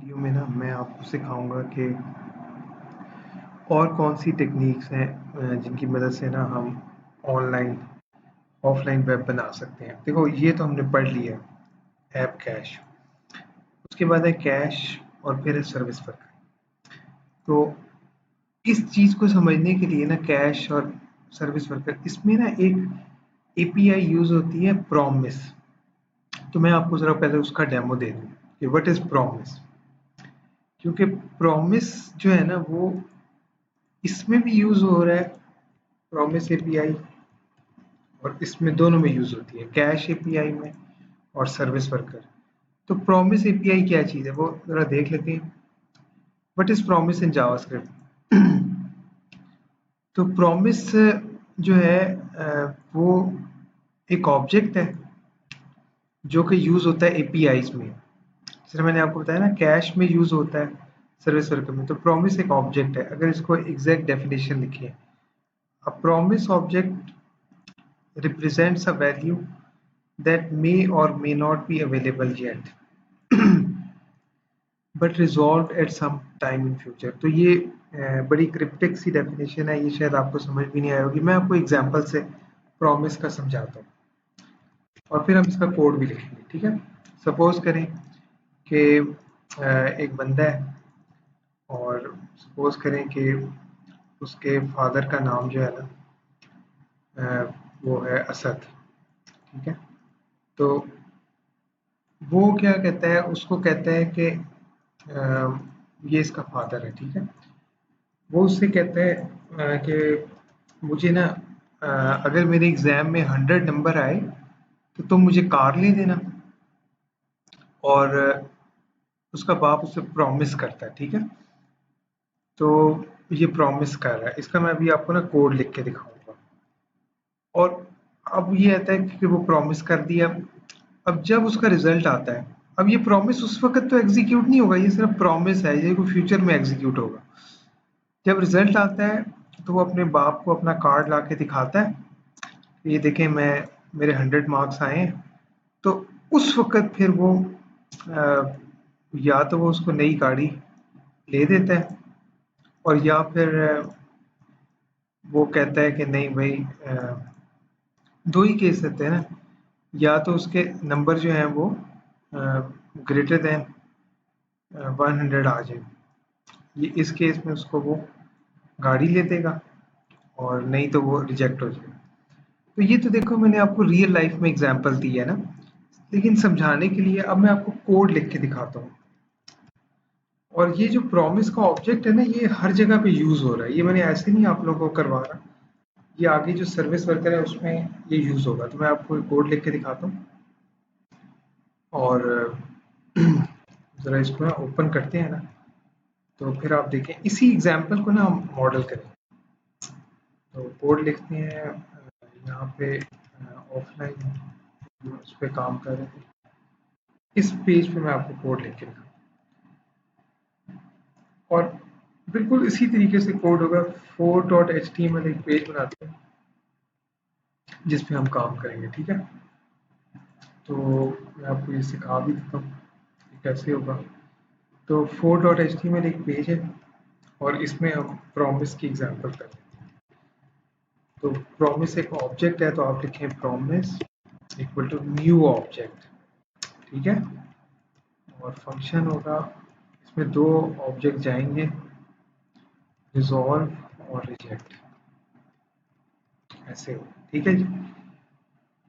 Video में ना मैं आपको सिखाऊंगा कि और कौन सी टेक्निक्स हैं जिनकी मदद से ना हम ऑनलाइन ऑफलाइन वेब बना सकते हैं। देखो, ये तो हमने पढ़ लिया, ऐप कैश, उसके बाद है कैश और फिर है सर्विस वर्कर। तो इस चीज़ को समझने के लिए ना कैश और सर्विस वर्कर, इसमें ना एक एपीआई यूज़ होती है, प्रॉमिस। तो मैं आपको ज़रा पहले उसका डेमो दे दूँ कि व्हाट इज़ प्रॉमिस। क्योंकि प्रॉमिस जो है ना वो इसमें भी यूज़ हो रहा है, प्रॉमिस एपीआई, और इसमें दोनों में यूज़ होती है, कैश एपीआई में और सर्विस वर्कर। तो प्रॉमिस एपीआई क्या चीज़ है वो ज़रा देख लेते हैं। What is promise in JavaScript. तो प्रॉमिस जो है वो एक ऑब्जेक्ट है जो कि यूज़ होता है एपीआईज में। जैसे मैंने आपको बताया ना, कैश में यूज़ होता है, सर्विस वर्कर में। तो प्रॉमिस एक ऑब्जेक्ट है। अगर इसको एग्जैक्ट डेफिनेशन लिखिए, a promise object represents a value that may or may not be available yet but resolved at some time in future। तो ये बड़ी क्रिप्टिक सी डेफिनेशन है, ये शायद आपको समझ भी नहीं आई होगी। मैं आपको एग्जांपल से प्रॉमिस का समझाता हूँ और फिर हम इसका कोड भी लिखेंगे, ठीक है। सपोज करें कि एक बंदा है और सपोज करें कि उसके फादर का नाम जो है ना वो है असद, ठीक है। तो वो क्या कहता है, उसको कहता है कि ये इसका फादर है, ठीक है। वो उससे कहता है कि मुझे ना अगर मेरे एग्जाम में 100 नंबर आए तो तुम मुझे कार ले देना। और उसका बाप उसे प्रॉमिस करता है, ठीक है। तो ये प्रॉमिस कर रहा है, इसका मैं अभी आपको ना कोड लिख के दिखाऊंगा। और अब ये आता है कि वो प्रॉमिस कर दिया। अब जब उसका रिजल्ट आता है, अब ये प्रॉमिस उस वक्त तो एग्जीक्यूट नहीं होगा, ये सिर्फ प्रॉमिस है, ये कोई फ्यूचर में एग्जीक्यूट होगा। जब रिजल्ट आता है तो वो अपने बाप को अपना कार्ड ला के दिखाता है, ये देखें मैं मेरे 100 मार्क्स आए हैं। तो उस वक्त फिर वो या तो वो उसको नई गाड़ी ले देता है, और या फिर वो कहता है कि नहीं भाई, दो ही केस रहते हैं ना, या तो उसके नंबर जो हैं वो ग्रेटर देन 100 आ जाए, ये इस केस में उसको वो गाड़ी ले देगा, और नहीं तो वो रिजेक्ट हो जाएगा। तो ये तो देखो, मैंने आपको रियल लाइफ में एग्जांपल दिया है ना, लेकिन समझाने के लिए अब मैं आपको कोड लिख के दिखाता हूँ। और ये जो प्रॉमिस का ऑब्जेक्ट है ना, ये हर जगह पे यूज हो रहा है, ये मैंने ऐसे नहीं आप लोगों को करवा रहा, ये आगे जो सर्विस वर्कर है उसमें ये यूज होगा। तो मैं आपको एक कोड लिख के दिखाता हूँ, और जरा इसको ना ओपन करते हैं ना, तो फिर आप देखें इसी एग्जाम्पल को ना हम मॉडल करें। तो कोड लिखते हैं यहाँ पे, ऑफलाइन उस पर काम कर रहे थे, इस पेज पे मैं आपको कोड लिख के दिखाऊँ, और बिल्कुल इसी तरीके से कोड होगा। 4.html एक पेज बनाते हैं जिस पे हम काम करेंगे, ठीक है। तो मैं आपको ये सिखा भी देता हूँ कि कैसे होगा। तो 4.html एक पेज है, और इसमें हम प्रॉमिस की एग्जांपल करें। तो प्रॉमिस एक ऑब्जेक्ट है, तो आप लिखें promise equal to new object, ठीक है। और फंक्शन होगा, इसमें दो ऑब्जेक्ट जाएंगे, रिजॉल्व और रिजेक्ट, ऐसे हो, ठीक है जी।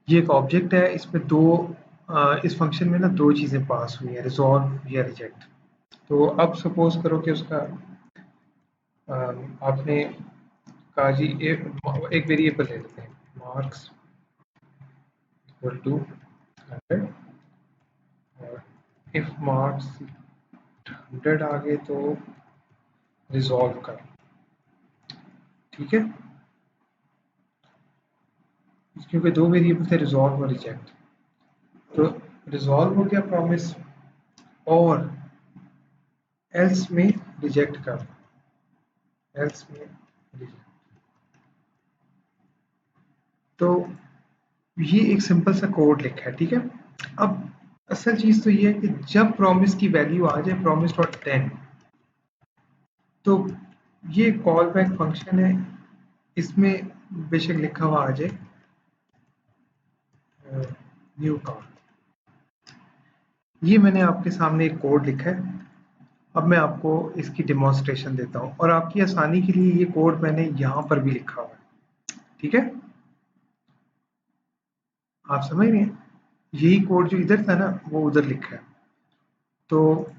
ये एक ऑब्जेक्ट है, इसमें दो इस फंक्शन में ना दो चीज़ें पास हुई हैं, रिजॉल्व या रिजेक्ट। तो अब सपोज करो कि उसका आपने कहा जी एक वेरिएबल ले लेते हैं, मार्क्स इक्वल टू 100, और इफ मार्क्स 100 आ गए तो रिजॉल्व कर, ठीक है। क्योंकि दो वेरिएबल थे, रिजॉल्व और रिजेक्ट। तो रिजॉल्व हो गया प्रॉमिस, और एल्स में रिजेक्ट कर, एल्स में रिजेक्ट। तो ये एक सिंपल सा कोड लिखा है, ठीक है। अब असल चीज तो ये है कि जब प्रॉमिस की वैल्यू आ जाए प्रॉमिस डॉट देन, तो ये कॉल बैक फंक्शन है, इसमें बेशक लिखा हुआ आ जाए न्यू कॉल। ये मैंने आपके सामने एक कोड लिखा है, अब मैं आपको इसकी डेमोन्स्ट्रेशन देता हूँ और आपकी आसानी के लिए ये कोड मैंने यहाँ पर भी लिखा हुआ है, ठीक है। आप समझ रहे हैं, यही कोड जो इधर था ना वो उधर लिखा है। तो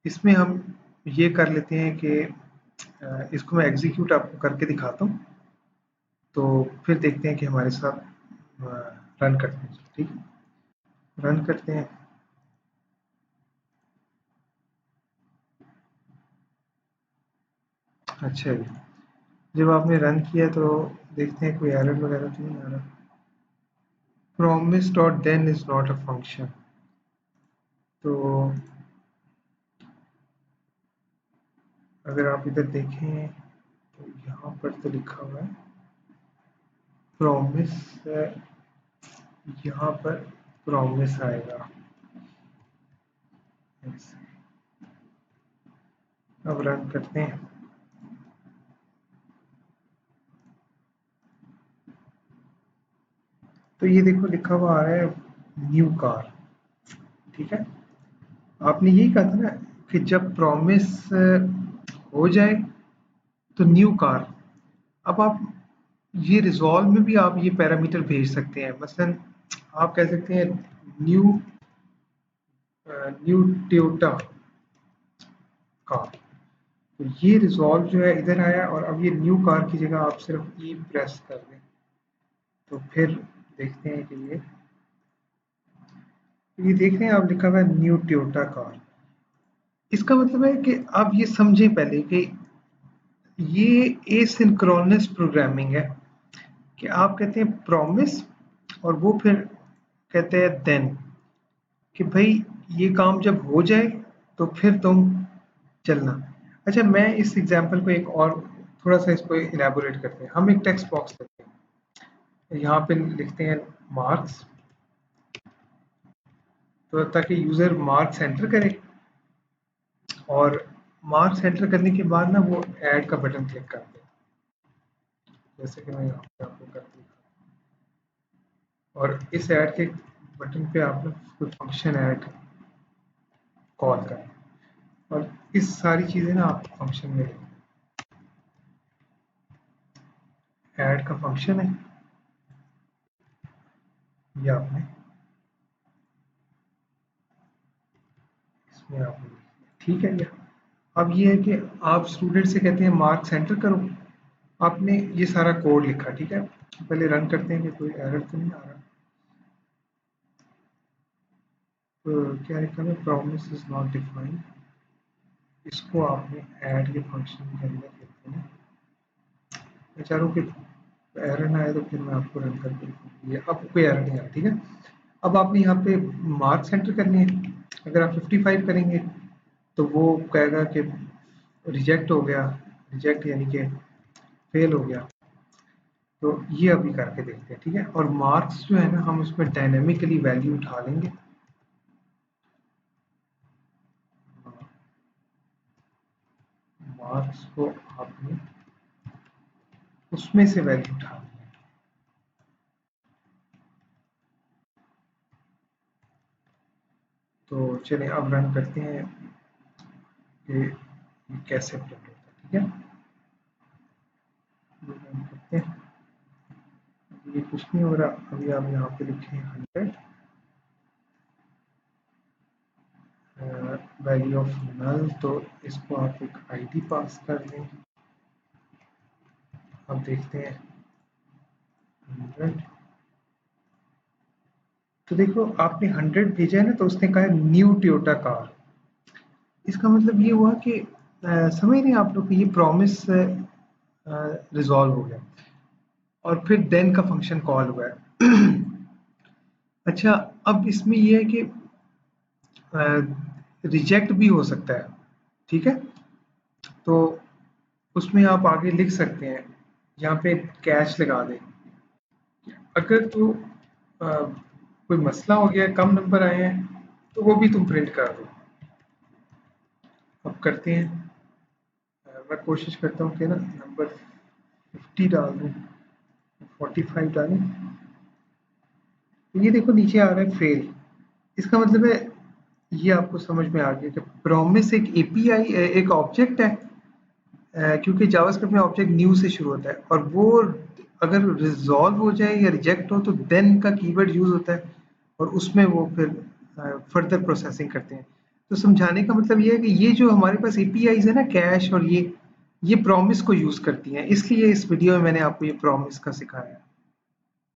इसमें हम ये कर लेते हैं कि इसको मैं एग्जीक्यूट आपको करके दिखाता हूँ, तो फिर देखते हैं कि हमारे साथ रन करते हैं, ठीक है। रन करते हैं। अच्छा जी, जब आपने रन किया तो देखते हैं कोई एरर वगैरह तो नहीं आ रहा। promise dot then is not a function. तो अगर आप इधर देखें तो यहाँ पर तो लिखा हुआ है प्रॉमिस, यहाँ पर प्रॉमिस आएगा ऐसे। अब रन करते हैं। तो ये देखो लिखा हुआ आ रहा है न्यू कार, ठीक है। आपने यही कहा था ना कि जब प्रॉमिस हो जाए तो न्यू कार। अब आप ये रिजॉल्व में भी आप ये पैरामीटर भेज सकते हैं, मसलन आप कह सकते हैं न्यू न्यू टोयोटा कार। तो ये रिजॉल्व जो है इधर आया और अब ये न्यू कार की जगह आप सिर्फ ई प्रेस कर दें तो फिर देखते हैं कि ये देख रहे हैं आप लिखा हुआ है न्यू टोयोटा कार। इसका मतलब है कि आप ये समझें पहले कि ये एसिंक्रोनस प्रोग्रामिंग है, कि आप कहते हैं प्रॉमिस और वो फिर कहते हैं देन, कि भाई ये काम जब हो जाए तो फिर तुम चलना। अच्छा, मैं इस एग्जांपल को एक और थोड़ा सा इसको इलेबोरेट करते हैं। हम एक टेक्स्ट बॉक्स लेते हैं, यहाँ पे लिखते हैं मार्क्स, तो ताकि यूजर मार्क्स एंटर करे और मार्क्स एंटर करने के बाद ना वो ऐड का बटन क्लिक करते हैं, जैसे कि मैं यहाँ पे आपको करके दिखाता हूँ। और इस ऐड के बटन पे आप कोई फंक्शन ऐड कॉल करें और इस सारी चीजें ना आप फंक्शन में लिखें। ऐड का फंक्शन है ये, आपने इसमें आपने लिख दिया, ठीक है। ये अब ये है कि आप स्टूडेंट से कहते हैं मार्क्स एंटर करो, आपने ये सारा कोड लिखा, ठीक है। पहले रन करते हैं कि कोई एरर तो नहीं आ रहा। तो क्या लिखा है, प्रॉमिस इज नॉट डिफाइंड, इसको आपने ऐड के फंक्शन के अंदर लिखते हैं। मैं चाह रहा हूँ कि एरर ना आए तो फिर मैं आपको रन करके दिखाऊंगा। ये अब कोई एरर नहीं आया, ठीक है। अब आपने यहाँ पे मार्क्स एंटर करने हैं। अगर आप 55 करेंगे तो वो कहेगा कि रिजेक्ट हो गया, रिजेक्ट यानी कि फेल हो गया। तो ये अभी करके देखते हैं, ठीक है। और मार्क्स जो है ना हम उसमें डायनेमिकली वैल्यू उठा लेंगे। मार्क्स को आपने उसमें से वैल्यू उठा ली। तो चलिए अब रन करते हैं कि ये कैसे प्रिंट होता है, ठीक है। ये रन करते हैं, ये कुछ नहीं हो रहा। अभी आप यहाँ पे लिखें 100 वैल्यू ऑफ नल, तो इसको आप एक आईडी पास कर दें। अब देखते हैं 100, तो देखो आपने 100 भेजा है ना, तो उसने कहा है न्यू टोयोटा कार। इसका मतलब ये हुआ कि समझ रहे हैं आप लोग, ये प्रॉमिस रिजॉल्व हो गया और फिर देन का फंक्शन कॉल हुआ है। अच्छा, अब इसमें ये है कि रिजेक्ट भी हो सकता है, ठीक है। तो उसमें आप आगे लिख सकते हैं, यहाँ पे कैश लगा दें। अगर तो कोई कोई मसला हो गया, कम नंबर आए हैं, तो वो भी तुम प्रिंट कर दो। अब करते हैं, मैं कोशिश करता हूँ कि ना नंबर 50 डाल दूँ, 45 डालूँ। तो ये देखो नीचे आ रहा है फेल। इसका मतलब है, ये आपको समझ में आ गया कि प्रॉमिस एक एपीआई, एक ऑब्जेक्ट है, क्योंकि जावास्क्रिप्ट में ऑब्जेक्ट न्यू से शुरू होता है, और वो अगर रिजॉल्व हो जाए या रिजेक्ट हो तो देन का कीवर्ड यूज होता है, और उसमें वो फिर फर्दर प्रोसेसिंग करते हैं। तो समझाने का मतलब ये है कि ये जो हमारे पास एपीआईज है ना, कैश और ये प्रॉमिस को यूज करती हैं, इसलिए इस वीडियो में मैंने आपको ये प्रॉमिस का सिखाया है।